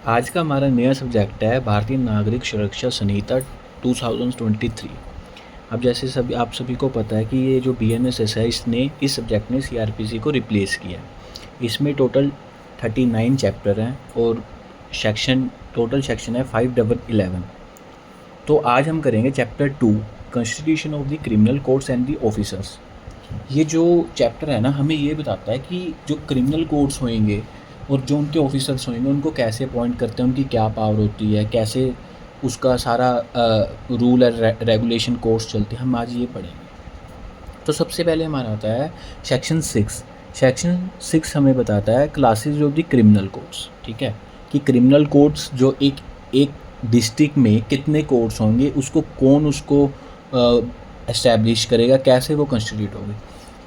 आज का हमारा नया सब्जेक्ट है भारतीय नागरिक सुरक्षा संहिता 2023। अब जैसे सभी आप सभी को पता है कि ये जो BNSS है इसने इस सब्जेक्ट ने CRPC को रिप्लेस किया है। इसमें टोटल 39 चैप्टर हैं और टोटल सेक्शन है 511। तो आज हम करेंगे chapter 2 constitution of the criminal codes and the officers. ये जो चैप्टर है ना हमें ये बताता है कि जो क्रिमिनल कोड्स होंगे और जो उनके ऑफिसर्स होंगे उनको कैसे अपॉइंट करते हैं, उनकी क्या पावर होती है, कैसे उसका सारा रूल और रेगुलेशन कोड्स चलते हैं, हम आज ये पढ़ेंगे। तो सबसे पहले हमारा आता है सेक्शन 6। सेक्शन 6 हमें बताता है classes of the criminal codes. ठीक है, कि क्रिमिनल कोड्स जो एक डिस्ट्रिक्ट में कितने कोड्स होंगे, उसको कौन उसको एस्टैब्लिश करेगा, कैसे वो कंस्टिट्यूट होंगे।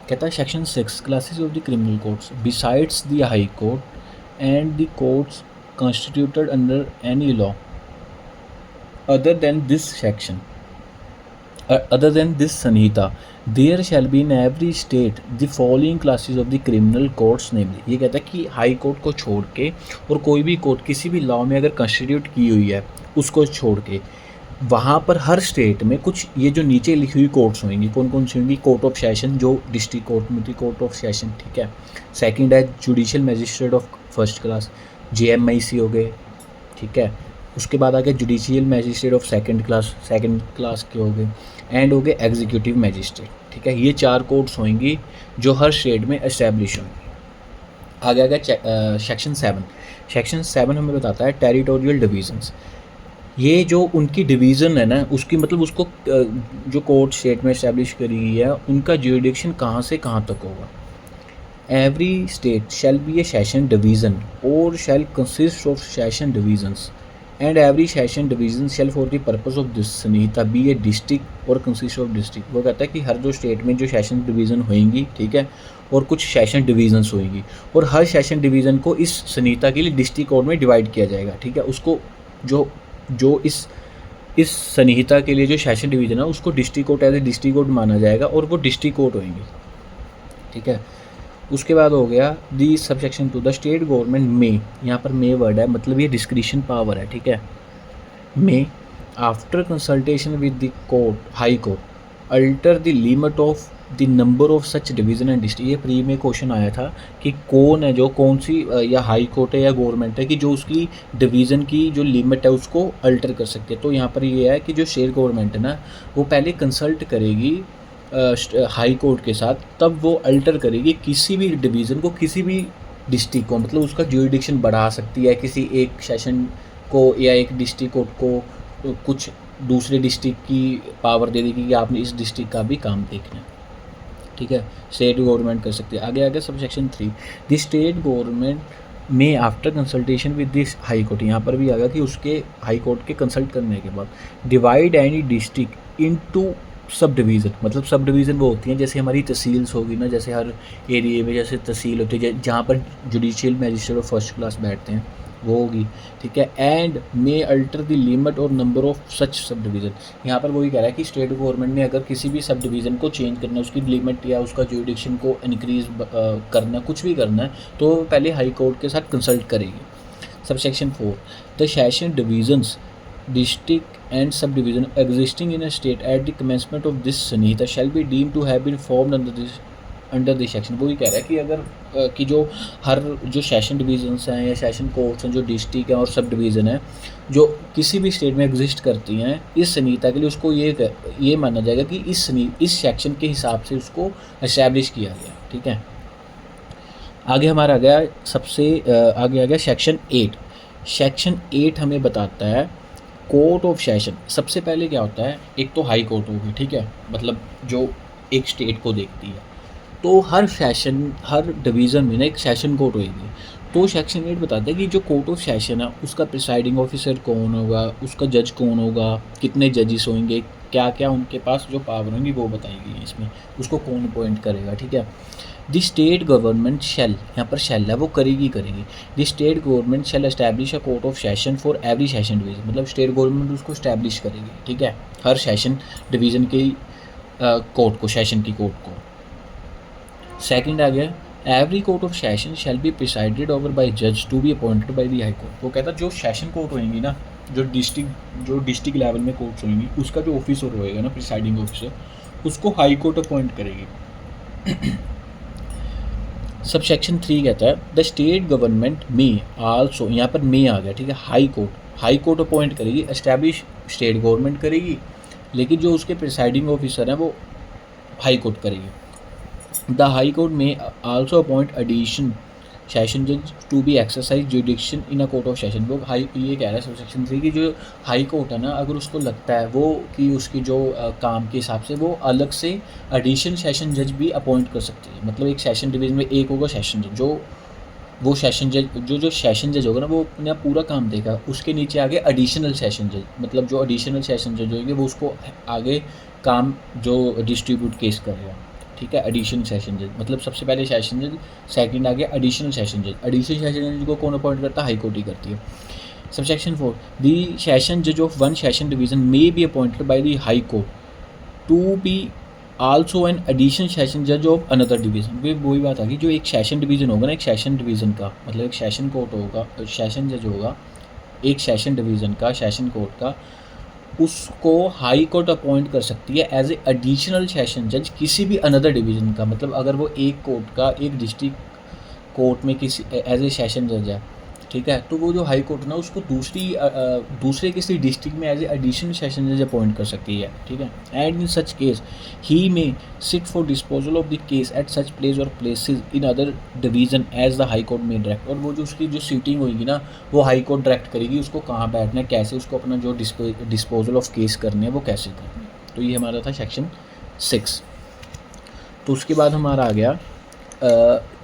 कहता है section 6 classes of the criminal codes besides the high court and the courts constituted under any law other than this section other than this sanhita there shall be in every state the following classes of the criminal courts namely। ये कहता है कि high court को छोड़ के और कोई भी कोर्ट किसी भी लॉ में अगर कंस्टिट्यूट की हुई है उसको छोड़ के वहाँ पर हर स्टेट में कुछ ये जो नीचे लिखी हुई कोर्ट्स होंगी, कौन कौन सी होंगी। कोर्ट ऑफ सेशन जो डिस्ट्रिक्ट कोर्ट में थी, कोर्ट ऑफ सेशन। ठीक है, सेकंड है judicial magistrate of first class, JMIC हो गए। ठीक है, उसके बाद आ गया judicial magistrate of second class के हो गए, एंड हो गए एग्जीक्यूटिव मैजिस्ट्रेट। ठीक है, ये 4 कोर्ट्स होंगी जो हर स्टेट में एस्टैब्लिश होंगी। आगे आ गया सेक्शन 7। सेक्शन 7 हमें बताता है टेरिटोरियल डिवीजन्स। ये जो उनकी डिवीज़न है ना, उसकी मतलब उसको जो कोर्ट स्टेट में इस्टेब्लिश करी गई है उनका ज्यूरिडिक्शन कहाँ से कहाँ तक होगा। Every state shall be a session division or shall consist of session divisions and every session division shall for the purpose of this Sanhita be a district or consist of district. वो कहता है कि हर जो स्टेट में जो session division होएंगी, ठीक है, और कुछ सेशन डिवीजन्स होएंगी और हर सेशन डिवीज़न को इस संहिता के लिए डिस्ट्रिक्ट कोर्ट में डिवाइड किया जाएगा। ठीक है, उसको जो इस संहिता के लिए जो सेशन डिवीज़न है उसको district court as a district court माना जाएगा और वो डिस्ट्रिक्ट कोर्ट होंगी। ठीक है, उसके बाद हो गया दी सबसेक्शन 2 द स्टेट गवर्नमेंट में, यहाँ पर मे वर्ड है मतलब ये डिस्क्रिशन पावर है। ठीक है, may after consultation with the court high court alter the limit of the number of such division and district. ये प्री में क्वेश्चन आया था कि कौन है जो कौन सी या हाई कोर्ट है या गवर्नमेंट है कि जो उसकी डिवीज़न की जो लिमिट है उसको अल्टर कर सकते हैं। तो यहाँ पर ये है कि जो स्टेट गवर्नमेंट है ना वो पहले कंसल्ट करेगी हाई कोर्ट के साथ, तब वो अल्टर करेगी किसी भी डिवीज़न को, किसी भी डिस्ट्रिक्ट को, मतलब उसका ज्यूरिडिक्शन बढ़ा सकती है किसी एक सेशन को या एक डिस्ट्रिक्ट कोर्ट को कुछ दूसरे डिस्ट्रिक्ट की पावर दे देगी कि आपने इस डिस्ट्रिक्ट का भी काम देखना है। ठीक है, स्टेट गवर्नमेंट कर सकती है। आगे sub section 3 the state government may after consultation with this high court, यहाँ पर भी आ गया कि उसके हाई कोर्ट के कंसल्ट करने के बाद divide any district into sub division. मतलब सब डिवीज़न वो होती हैं जैसे हमारी तहसील्स होगी ना, जैसे हर एरिए में जैसे तहसील होती है जहाँ पर judicial magistrate of first class बैठते हैं वो होगी। ठीक है, and may alter the limit or number of such sub division. यहाँ पर वही कह रहा है कि स्टेट गवर्नमेंट ने अगर किसी भी सब डिवीज़न को चेंज करना है, उसकी लिमिट या उसका ज्यूरिडिक्शन को इंक्रीज करना, कुछ भी करना है, तो पहले हाई कोर्ट के साथ कंसल्ट करेगी। Sub section 4 the session divisions district and subdivision existing in a state at the commencement of this sanhita shall be deemed to have been formed under this section। वो ही कह रहा है कि अगर कि जो हर जो सेशन डिवीजन्स हैं या सेशन कोर्ट्स हैं जो डिस्ट्रिक्ट हैं और सब डिवीज़न है जो किसी भी स्टेट में एग्जिस्ट करती हैं इस संहिता के लिए, उसको ये माना जाएगा कि इस सेक्शन के हिसाब से उसको एस्टैब्लिश किया गया। ठीक है, आगे हमारा आ गया आगे आ गया सेक्शन 8। सेक्शन 8 हमें बताता है कोर्ट ऑफ सेशन। सबसे पहले क्या होता है, एक तो हाई कोर्ट होगी। ठीक है, मतलब जो एक स्टेट को देखती है, तो हर सेशन हर डिवीज़न में ना एक सेशन कोर्ट होगी। तो सेक्शन 8 बताता है कि जो कोर्ट ऑफ सेशन है उसका प्रिसाइडिंग ऑफिसर कौन होगा, उसका जज कौन होगा, कितने जजेस होंगे, क्या क्या उनके पास जो पावर होंगी वो बताएगी इसमें, उसको कौन अपॉइंट करेगा। ठीक है, द स्टेट गवर्नमेंट शैल, यहाँ पर शैल है वो करेगी। The state government shall establish a court of session for every session division. मतलब स्टेट गवर्नमेंट उसको एस्टैब्लिश करेगी। ठीक है, हर सेशन डिवीज़न की कोर्ट को, सेशन की कोर्ट को। सेकंड आ गया every court of session shall be presided over by जज to be appointed by the high court. वो कहता है जो सेशन कोर्ट होंगी ना, जो डिस्ट्रिक्ट लेवल में कोर्ट्स होंगी, उसका जो ऑफिसर होएगा ना, प्रिसाइडिंग ऑफिसर, उसको हाई कोर्ट अपॉइंट करेगी। सब सेक्शन 3 कहता है the state government may also, यहाँ पर मे आ गया, ठीक है, हाई कोर्ट अपॉइंट करेगी, एस्टैब्लिश स्टेट गवर्नमेंट करेगी, लेकिन जो उसके प्रिसाइडिंग ऑफिसर हैं वो हाई कोर्ट करेगी। The high court may also appoint addition session जज to be exercise jurisdiction in a court of session. वो ये कह रहा है सब सेक्शन 3 की जो हाई कोर्ट है ना, अगर उसको लगता है वो कि उसकी जो काम के हिसाब से वो अलग से एडिशन सेशन जज भी अपॉइंट कर सकती है। मतलब एक सेशन डिवीज़न में एक होगा सेशन जज, वो सेशन जज जो सेशन जज होगा ना, वो अपना पूरा काम देगा। उसके नीचे आगे एडिशनल सेशन जज, मतलब जो एडिशनल सेशन जज होंगे वो उसको आगे काम जो डिस्ट्रीब्यूट केस करेगा, ठीक है। एडिशनल सेशन जज मतलब सबसे पहले सेशन जज, सेकंड आ गया एडिशनल सेशन जज। एडिशनल सेशन जज को कौन अपॉइंट करता है? हाई कोर्ट ही करती है। सब सेक्शन 4 द सेशन जज of one session division may be appointed by the high court to be also an additional session जज ऑफ अनदर डिवीज़न। वे वही बात आ गई, जो एक सेशन डिवीज़न होगा ना, एक सेशन डिवीज़न का मतलब एक सेशन कोर्ट होगा, सेशन जज होगा एक सेशन डिवीज़न का, सेशन कोर्ट का, उसको हाई कोर्ट अपॉइंट कर सकती है एज ए एडिशनल सेशन जज किसी भी अनदर डिवीज़न का। मतलब अगर वो एक कोर्ट का एक डिस्ट्रिक्ट कोर्ट में किसी एज ए सेशन जज है, ठीक है, तो वो जो हाई कोर्ट ना उसको दूसरे किसी डिस्ट्रिक्ट में एज ए एडिशनल सेशन जज अपॉइंट कर सकती है, ठीक है। एंड इन सच केस ही में sit for disposal of the case at such place or places in other division as the high court may direct. और वो जो उसकी जो सीटिंग होगी ना, वो हाई कोर्ट डायरेक्ट करेगी उसको कहाँ बैठना है, कैसे उसको अपना जो डिस्पोजल ऑफ केस करने हैं वो कैसे करना है। तो ये हमारा था सेक्शन 6। तो उसके बाद हमारा आ गया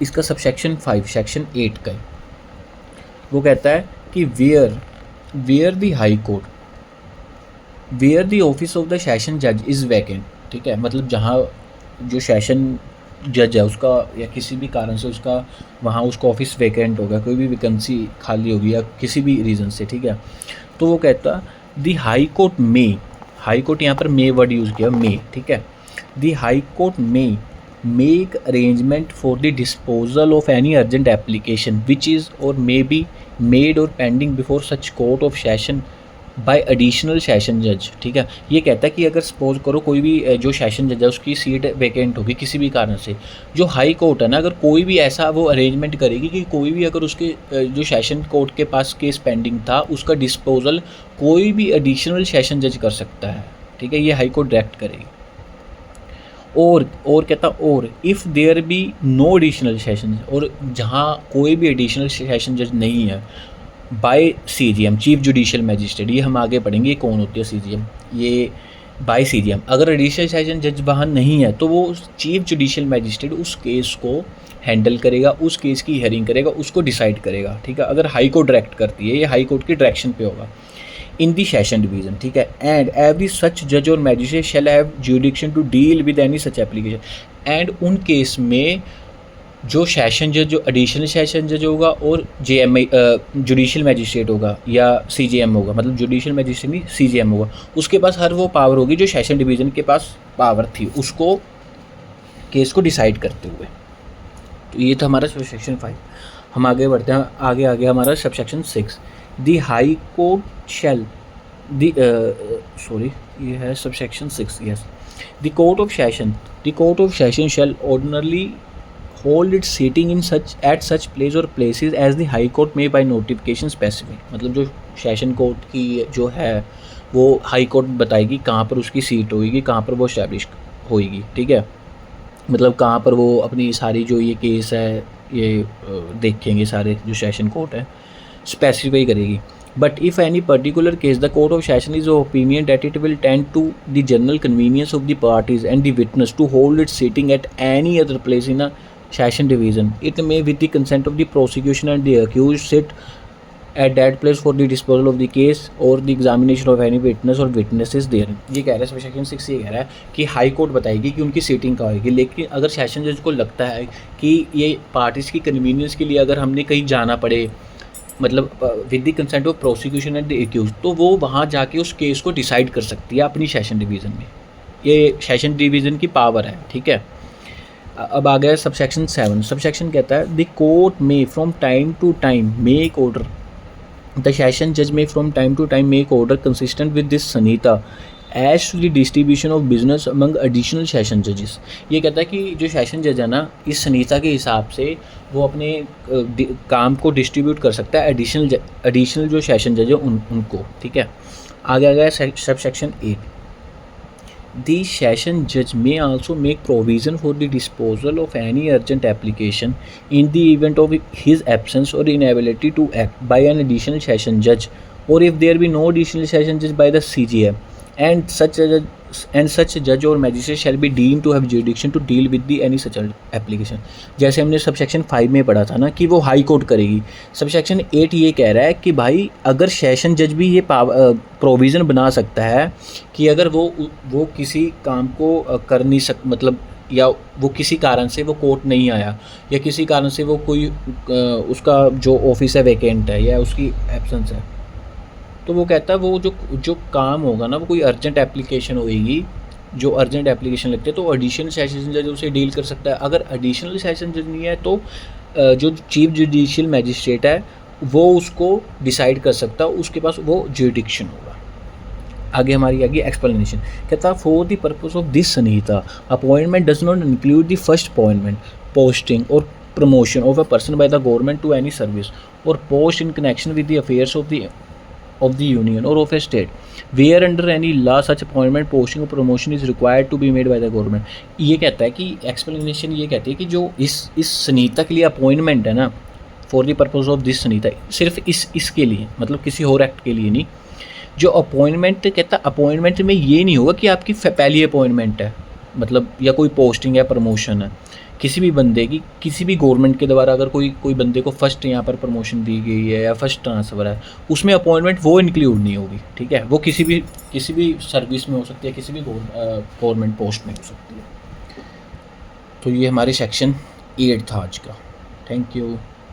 इसका सब सेक्शन 5, सेक्शन 8 का। वो कहता है कि where the high court, where the office of the session जज इज़ वैकेंट, ठीक है। मतलब जहाँ जो सेशन जज है उसका या किसी भी कारण से उसका वहाँ उसका ऑफिस वैकेंट होगा, कोई भी वैकेंसी खाली होगी या किसी भी रीज़न से, ठीक है। तो वो कहता द हाई कोर्ट में, हाई कोर्ट यहाँ पर मे वर्ड यूज़ किया, मे, ठीक है। द हाई कोर्ट में make arrangement for the disposal of any urgent application which is or may be made or pending before such court of session by additional session judge, ठीक है। ये कहता है कि अगर सपोज करो कोई भी जो सेशन जज है उसकी सीट वैकेंट होगी किसी भी कारण से, जो हाई कोर्ट है ना, अगर कोई भी ऐसा वो अरेंजमेंट करेगी कि कोई भी अगर उसके जो सेशन कोर्ट के पास केस पेंडिंग था उसका डिस्पोजल कोई भी एडिशनल सेशन जज कर सकता है, ठीक है। ये हाई कोर्ट डायरेक्ट करेगी। और कहता और if there be no additional session, और जहाँ कोई भी एडिशनल सेशन जज नहीं है, by CJM chief judicial magistrate, ये हम आगे पढ़ेंगे कौन होती है CJM, ये बाय CJM। अगर एडिशनल सेशन जज वहाँ नहीं है तो वो चीफ जुडिशियल मैजिस्ट्रेट उस केस को हैंडल करेगा, उस केस की हियरिंग करेगा, उसको डिसाइड करेगा, ठीक है। अगर हाई कोर्ट डायरेक्ट करती है, ये हाई कोर्ट की डायरेक्शन पे होगा इन दी सेशन डिवीज़न, ठीक है। एंड एवरी सच जज और magistrate shall have jurisdiction to deal with any such application. And उन केस में जो सेशन जज, जो एडिशनल सेशन जज होगा और JMI जुडिशियल मैजिस्ट्रेट होगा या CJM होगा, मतलब जुडिशियल मैजिस्ट्रेट नहीं CJM होगा, उसके पास हर वो पावर होगी जो सेशन डिवीज़न के पास पावर थी उसको केस को डिसाइड करते हुए। तो ये था हमारा सब सेक्शन 5। हम आगे बढ़ते हैं, आगे हमारा sub section 6। The high court shall ये है sub section 6, yes. The court of session shall ordinarily hold its sitting in such at such place or places as the high court may by notification specific. मतलब जो session court की जो है वो high court बताएगी कहाँ पर उसकी सीट होगी, कहाँ पर वो इस्टेब्लिश होगी, ठीक है। मतलब कहाँ पर वो अपनी सारी जो ये केस है ये देखेंगे, सारे जो सेशन कोर्ट है स्पेसिफाई करेगी। But if any particular case the court of session is opinion that it will tend to the general convenience of the parties and the witness to hold it sitting at any other place in a session division, it may with the consent of the prosecution and the accused sit at that place for the disposal of the case और the examination of any witness और witnesses there. ये कह रहा है section 6, ये कह रहा है कि हाई कोर्ट बताएगी कि उनकी सीटिंग कहाँ होगी, लेकिन अगर सेशन जज को लगता है कि ये पार्टीज़ की कन्वीनियंस के लिए अगर हमने कहीं जाना पड़े, मतलब with the consent of prosecution and the accuse, तो वो वहाँ जाके उस केस को डिसाइड कर सकती है अपनी सेशन डिवीज़न में। ये सेशन डिवीज़न की पावर है, ठीक है। अब आ गया सबसेक्शन 7। सबसेक्शन कहता है द कोर्ट में from time to time make order, the session जज में from time to time make order consistent with this Sunita as to the distribution of business among additional session जजेस। ये कहता है कि जो सेशन जज है ना, इस सनीता के हिसाब से वो अपने काम को डिस्ट्रीब्यूट कर सकता है एडिशनल जो सेशन जज है उनको, ठीक है। आगे आ गया sub section 8। The session judge may also make provision for the disposal of any urgent application in the event of his absence or inability to act by an additional session judge, or if there be no additional session judge by the CJM, and such judge or magistrate shall be deemed to have jurisdiction to deal with the any such application। जैसे हमने subsection 5 में पढ़ा था ना कि वो high court करेगी, subsection 8 ये कह रहा है कि भाई अगर सेशन जज भी ये प्रोविज़न बना सकता है कि अगर वो किसी काम को कर नहीं मतलब या वो किसी कारण से वो कोर्ट नहीं आया, या किसी कारण से वो कोई उसका जो ऑफिस है वैकेंट है या उसकी एब्सेंस है, तो वो कहता है वो जो काम होगा ना, वो कोई अर्जेंट एप्लीकेशन होएगी, जो अर्जेंट एप्लीकेशन लगती है तो एडिशनल सेशन जज उसे डील कर सकता है। अगर एडिशनल सेशन जज नहीं है तो जो चीफ जुडिशियल मैजिस्ट्रेट है वो उसको डिसाइड कर सकता है, उसके पास वो जुरिडिक्शन होगा। आगे हमारी आगे एक्सप्लेनेशन कहता है for the purpose of this Sanhita appointment does not include the first appointment posting or promotion of a person by the government to any service or post in connection with the affairs of the union or of a state where under any law such appointment posting or promotion is required to be made by the government। ये कहता है कि explanation ये कहती है कि जो इस सनीता के लिए अपॉइंटमेंट है ना, for the purpose of this Sunita, सिर्फ इसके लिए, मतलब किसी और एक्ट के लिए नहीं। जो अपॉइंटमेंट कहता है अपॉइंटमेंट में ये नहीं होगा कि आपकी पहली अपॉइंटमेंट है, मतलब या कोई पोस्टिंग या प्रमोशन है किसी भी बंदे की, किसी भी गवर्नमेंट के द्वारा अगर कोई बंदे को फर्स्ट यहाँ पर प्रमोशन दी गई है या फर्स्ट ट्रांसफ़र है, उसमें अपॉइंटमेंट वो इंक्लूड नहीं होगी, ठीक है। वो किसी भी सर्विस में हो सकती है, किसी भी गवर्नमेंट पोस्ट में हो सकती है। तो ये हमारे सेक्शन 8 था आज का। Thank you.